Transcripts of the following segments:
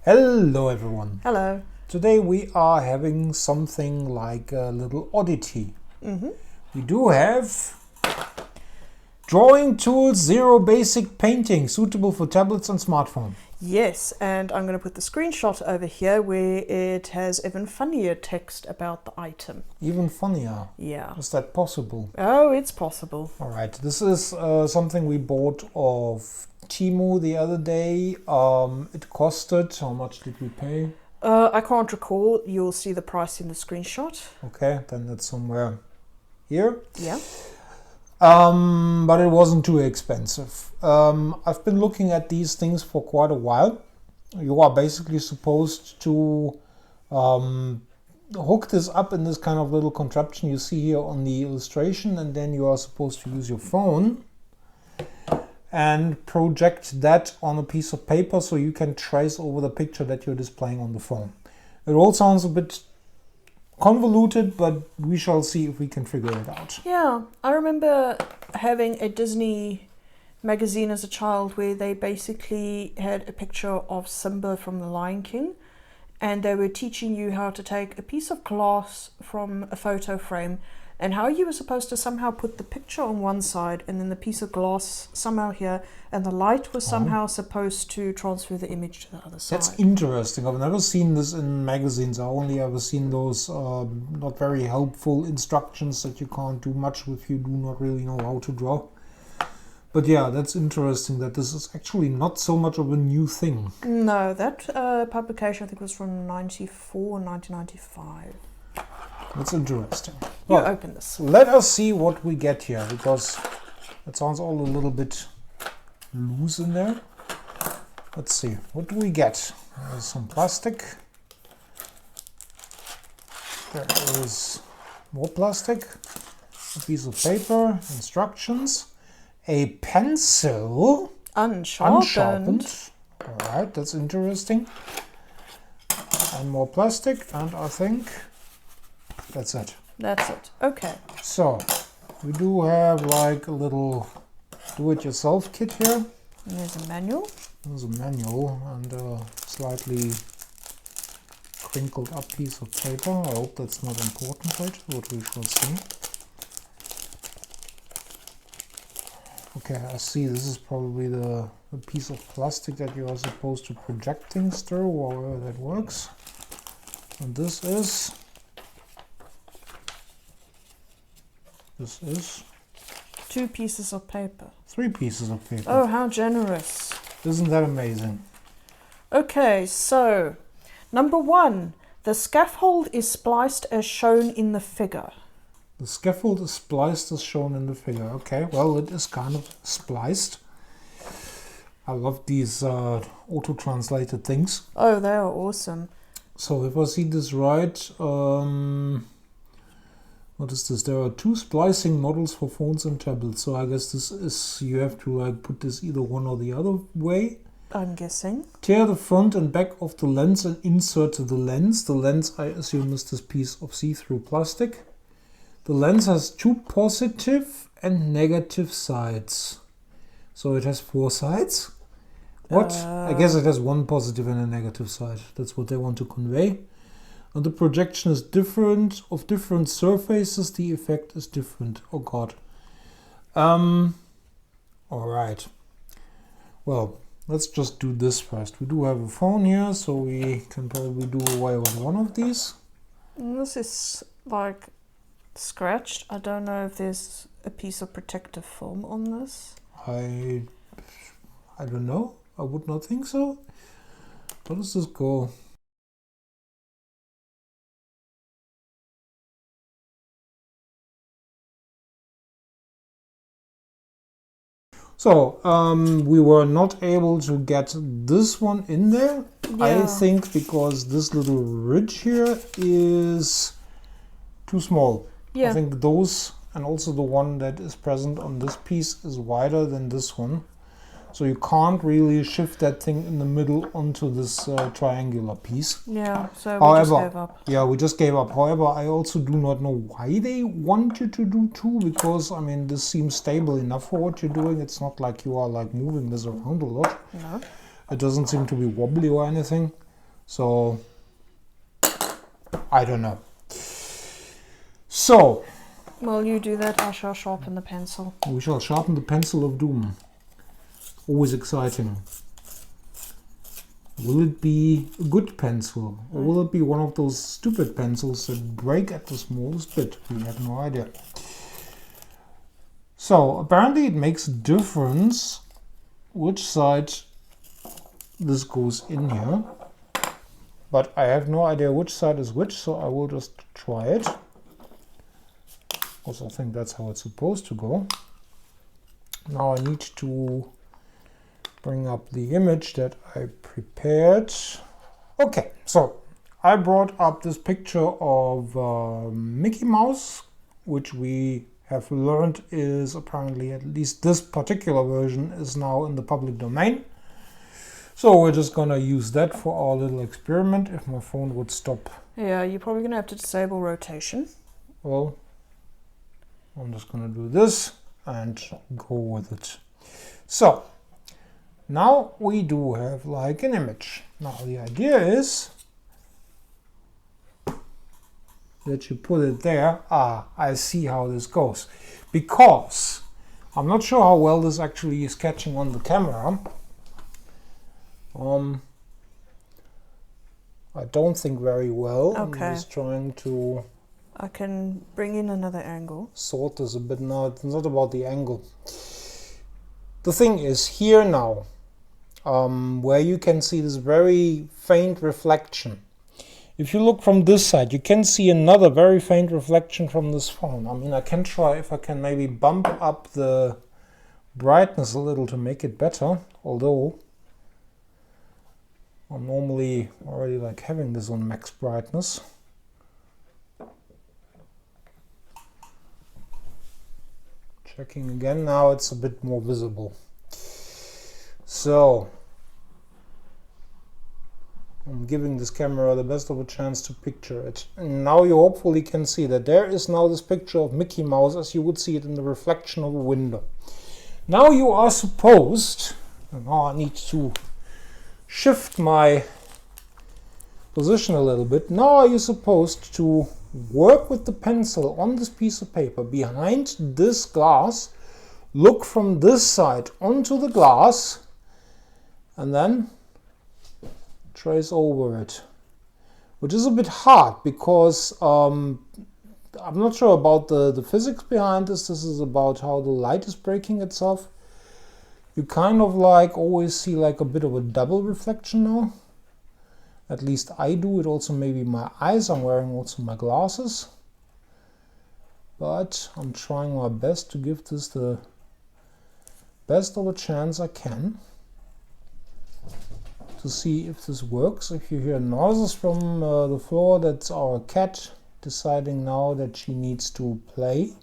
Hello everyone. Hello. Today we are having something like a little oddity. Mm-hmm. We do have Drawing Tools Zero Basic Painting, suitable for tablets and smartphone. Yes, and I'm going to put the screenshot over here where it has even funnier text about the item. Even funnier. Yeah. Is that possible? Oh, it's possible. Alright, this is something we bought of Temu the other day. It costed, how much did we pay? I can't recall. You'll see the price in the screenshot. Okay, then it's somewhere here. Yeah. But it wasn't too expensive. I've been looking at these things for quite a while. You are basically supposed to hook this up in this kind of little contraption you see here on the illustration, and then you are supposed to use your phone and project that on a piece of paper so you can trace over the picture that you're displaying on the phone. It all sounds a bit convoluted, but we shall see if we can figure it out. Yeah, I remember having a Disney magazine as a child where they basically had a picture of Simba from The Lion King, and they were teaching you how to take a piece of glass from a photo frame and how you were supposed to somehow put the picture on one side and then the piece of glass somehow here, and the light was somehow supposed to transfer the image to the other side. That's interesting. I've never seen this in magazines. I only ever seen those not very helpful instructions that you can't do much with if you do not really know how to draw. But yeah, that's interesting that this is actually not so much of a new thing. No, that publication I think was from 94 or 1995. That's interesting. You Well, open this. let us see what we get here, because it sounds all a little bit loose in there. Let's see, what do we get? There's some plastic. There is more plastic, a piece of paper, instructions, a pencil, unsharpened. Alright, that's interesting. And more plastic, and I think that's it. That's it. Okay. So, we do have like a little do-it-yourself kit here. And there's a manual. There's a manual and a slightly crinkled up piece of paper. I hope that's not important, right? What we shall see. Okay, I see this is probably the piece of plastic that you are supposed to project things through, or however that works. And this is Two pieces of paper. 3 pieces of paper. Oh, how generous. Isn't that amazing? Okay, so number 1, the scaffold is spliced as shown in the figure. The scaffold is spliced as shown in the figure. Okay, well, it is kind of spliced. I love these auto-translated things. Oh, they are awesome. So if I see this right, what is this? There are 2 splicing models for phones and tablets. So I guess this is, you have to like put this either one or the other way. I'm guessing. Tear the front and back of the lens and insert the lens. The lens, I assume, is this piece of see-through plastic. The lens has 2 positive and negative sides. So it has 4 sides. What? I guess it has 1 positive and a negative side. That's what they want to convey. And the projection is different, of different surfaces. The effect is different. Oh god. Alright. Well, let's just do this first. We do have a phone here, so we can probably do away with one of these. This is like scratched. I don't know if there's a piece of protective film on this. I don't know. I would not think so. How does this go? So, we were not able to get this one in there. Yeah. I think because this little ridge here is too small. Yeah. I think those, and also the one that is present on this piece, is wider than this one. So you can't really shift that thing in the middle onto this triangular piece. Yeah, so we just gave up. Yeah, we just gave up. However, I also do not know why they want you to do 2, because, I mean, this seems stable enough for what you're doing. It's not like you are like moving this around a lot. No. It doesn't seem to be wobbly or anything. So I don't know. So While you do that, I shall sharpen the pencil. we shall sharpen the pencil of doom. Always exciting. Will it be a good pencil, or will it be one of those stupid pencils that break at the smallest bit? We have no idea. So apparently it makes a difference which side this goes in here, but I have no idea which side is which, so I will just try it. Also, I think that's how it's supposed to go. Now I need to bring up the image that I prepared. Okay, so I brought up this picture of Mickey Mouse, which we have learned is apparently, at least this particular version, is now in the public domain. So we're just gonna use that for our little experiment. If my phone would stop. Yeah, you're probably going to have to disable rotation. Well, I'm just gonna do this and go with it. So now we do have like an image. Now the idea is that you put it there. I see how this goes. Because I'm not sure how well this actually is catching on the camera. I don't think very well. Okay. I'm just trying to I can bring in another angle. sort this a bit now. It's not about the angle. The thing is here now, where you can see this very faint reflection. If you look from this side, you can see another very faint reflection from this phone. I mean, I can try if I can maybe bump up the brightness a little to make it better, although I'm normally already like having this on max brightness. Checking again, now it's a bit more visible. So I'm giving this camera the best of a chance to picture it. And now you hopefully can see that there is now this picture of Mickey Mouse as you would see it in the reflection of a window. Now you are supposed, and now I need to shift my position a little bit. Now you're supposed to work with the pencil on this piece of paper behind this glass, look from this side onto the glass, and then trace over it, which is a bit hard because I'm not sure about the physics behind this. This is about how the light is breaking itself. You kind of like always see like a bit of a double reflection now. At least I do. It also maybe my eyes. I'm wearing also my glasses. But I'm trying my best to give this the best of a chance I can to see if this works. If you hear noises from the floor, that's our cat deciding now that she needs to play,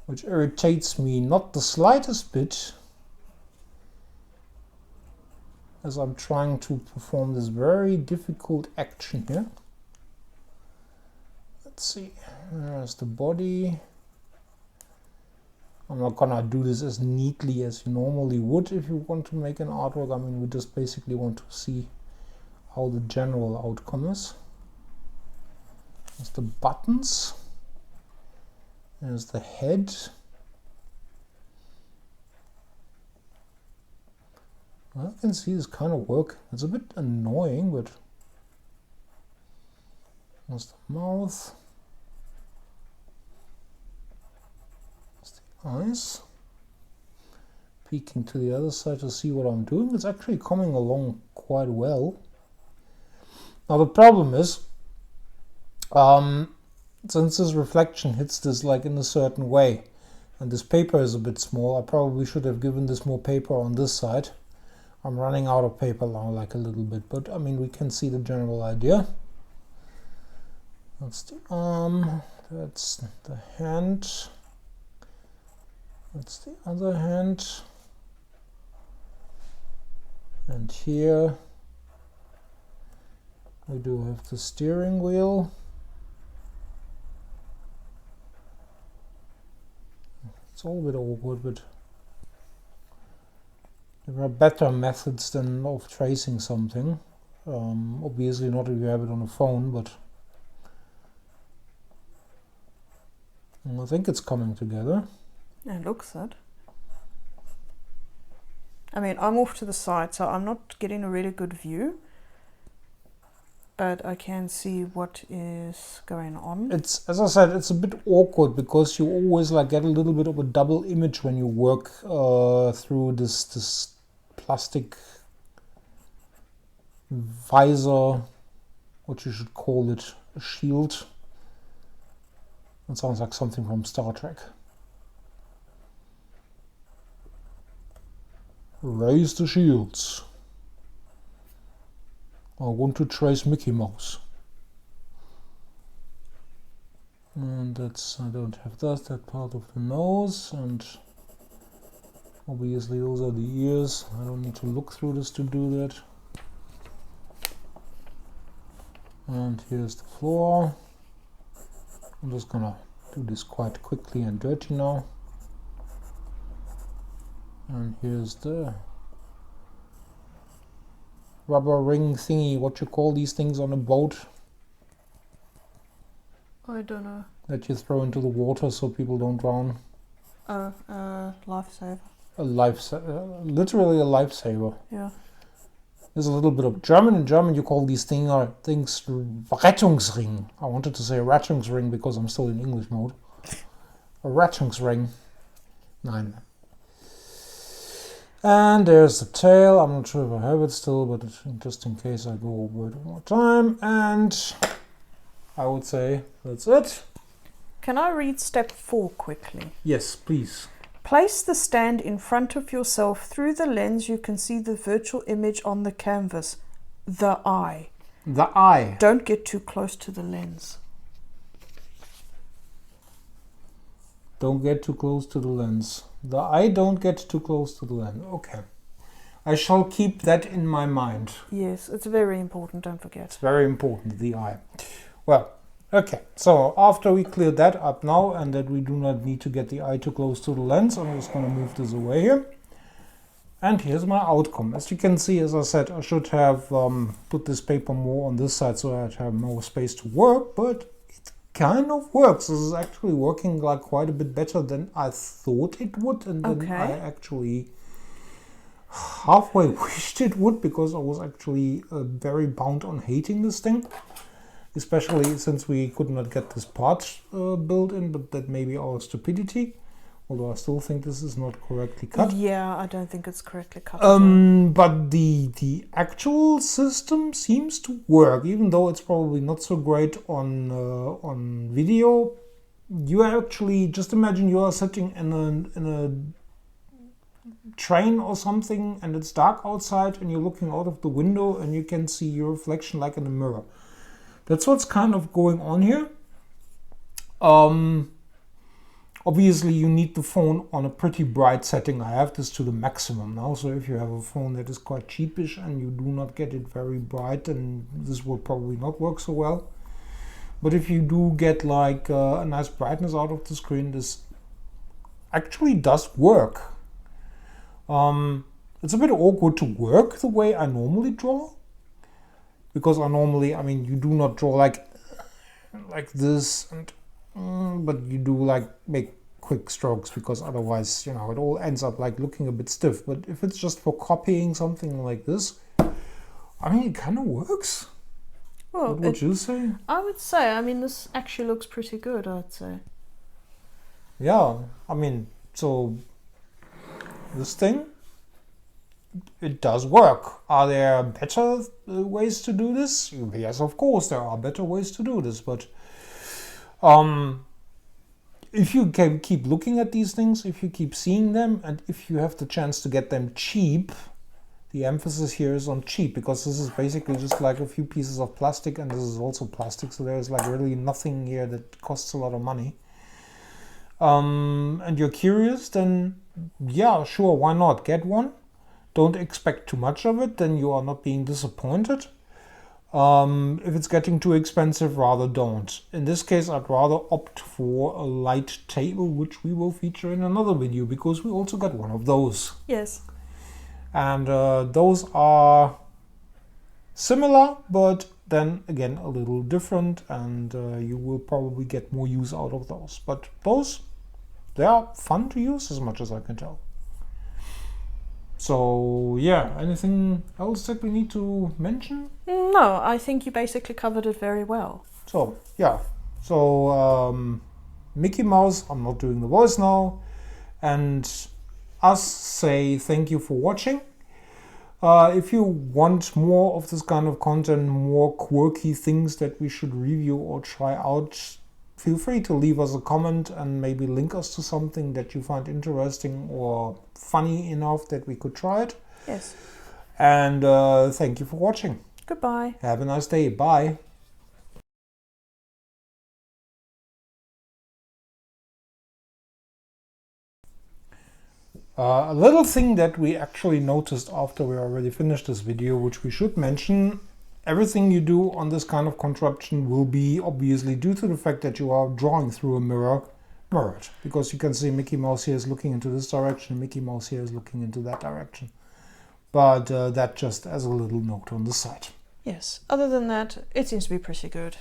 which irritates me not the slightest bit, as I'm trying to perform this very difficult action here. Let's see, there's the body. I'm not gonna do this as neatly as you normally would if you want to make an artwork. I mean, we just basically want to see how the general outcome is. There's the buttons. There's the head. Well, I can see this kind of work. It's a bit annoying, but there's the mouth. There's the eyes. Peeking to the other side to see what I'm doing. It's actually coming along quite well. Now the problem is, since this reflection hits this like in a certain way, and this paper is a bit small, I probably should have given this more paper on this side. I'm running out of paper now, like a little bit, but I mean, we can see the general idea. That's the arm, that's the hand, that's the other hand, and here we do have the steering wheel. It's all a bit awkward, but there are better methods than of tracing something. Obviously not if you have it on a phone, but I think it's coming together. It looks it. I mean, I'm off to the side, so I'm not getting a really good view, but I can see what is going on. It's, as I said, it's a bit awkward because you always like get a little bit of a double image when you work through this plastic visor, what you should call it, a shield. It sounds like something from Star Trek. Raise the shields. I want to trace Mickey Mouse. And that's, I don't have that part of the nose, and obviously those are the ears. I don't need to look through this to do that. And here's the floor. I'm just gonna do this quite quickly and dirty now. And here's the rubber ring thingy, what you call these things on a boat. I don't know. That you throw into the water so people don't drown. Lifesaver. Literally a lifesaver. Yeah. There's a little bit of German. In German you call these things Rettungsring. I wanted to say Rettungsring because I'm still in English mode. A Rettungsring. Nein. And there's the tail. I'm not sure if I have it still, but just in case I go over it one more time. And I would say that's it. Can I read step 4 quickly? Yes, please. Place the stand in front of yourself. Through the lens you can see the virtual image on the canvas. The eye. The eye. Don't get too close to the lens. Don't get too close to the lens. The eye, don't get too close to the lens. Okay. I shall keep that in my mind. Yes, it's very important, don't forget. It's very important, the eye. Well, okay. So after we clear that up now and that we do not need to get the eye too close to the lens, I'm just going to move this away here. And here's my outcome. As you can see, as I said, I should have put this paper more on this side so I'd have more space to work, but it kind of works. This is actually working like quite a bit better than I thought it would, and then I actually halfway wished it would, because I was actually very bound on hating this thing, especially since we could not get this part built in, but that may be our stupidity. Although I still think this is not correctly cut. Yeah, I don't think it's correctly cut. But the actual system seems to work, even though it's probably not so great on video. You actually just imagine you are sitting in a train or something, and it's dark outside, and you're looking out of the window, and you can see your reflection like in a mirror. That's what's kind of going on here. Obviously, you need the phone on a pretty bright setting. I have this to the maximum now, so if you have a phone that is quite cheapish and you do not get it very bright, then this will probably not work so well. But if you do get like a nice brightness out of the screen, this actually does work. It's a bit awkward to work the way I normally draw, because I mean, you do not draw like this, and but you do like make quick strokes, because otherwise, it all ends up like looking a bit stiff. But if it's just for copying something like this, I mean, it kind of works. Well, what would you say? I would say, I mean, this actually looks pretty good, I'd say. Yeah, I mean, so this thing, it does work. Are there better ways to do this? Yes, of course, there are better ways to do this, but if you can keep looking at these things, if you keep seeing them, and if you have the chance to get them cheap, the emphasis here is on cheap, because this is basically just like a few pieces of plastic, and this is also plastic, so there's like really nothing here that costs a lot of money. And you're curious, then yeah, sure, why not? Get one. Don't expect too much of it, then you are not being disappointed. If it's getting too expensive, rather don't. In this case, I'd rather opt for a light table, which we will feature in another video, because we also got one of those. Yes. And those are similar, but then again a little different, and you will probably get more use out of those. But those, they are fun to use as much as I can tell. So yeah, anything else that we need to mention? No, I think you basically covered it very well. So yeah, so Mickey Mouse, I'm not doing the voice now, and us say thank you for watching. If you want more of this kind of content, more quirky things that we should review or try out, feel free to leave us a comment and maybe link us to something that you find interesting or funny enough that we could try it. Yes. And thank you for watching. Goodbye. Have a nice day. Bye. A little thing that we actually noticed after we already finished this video, which we should mention: everything you do on this kind of contraption will be, obviously, due to the fact that you are drawing through a mirror, mirrored. Because you can see Mickey Mouse here is looking into this direction, Mickey Mouse here is looking into that direction. But that just as a little note on the side. Yes, other than that, it seems to be pretty good.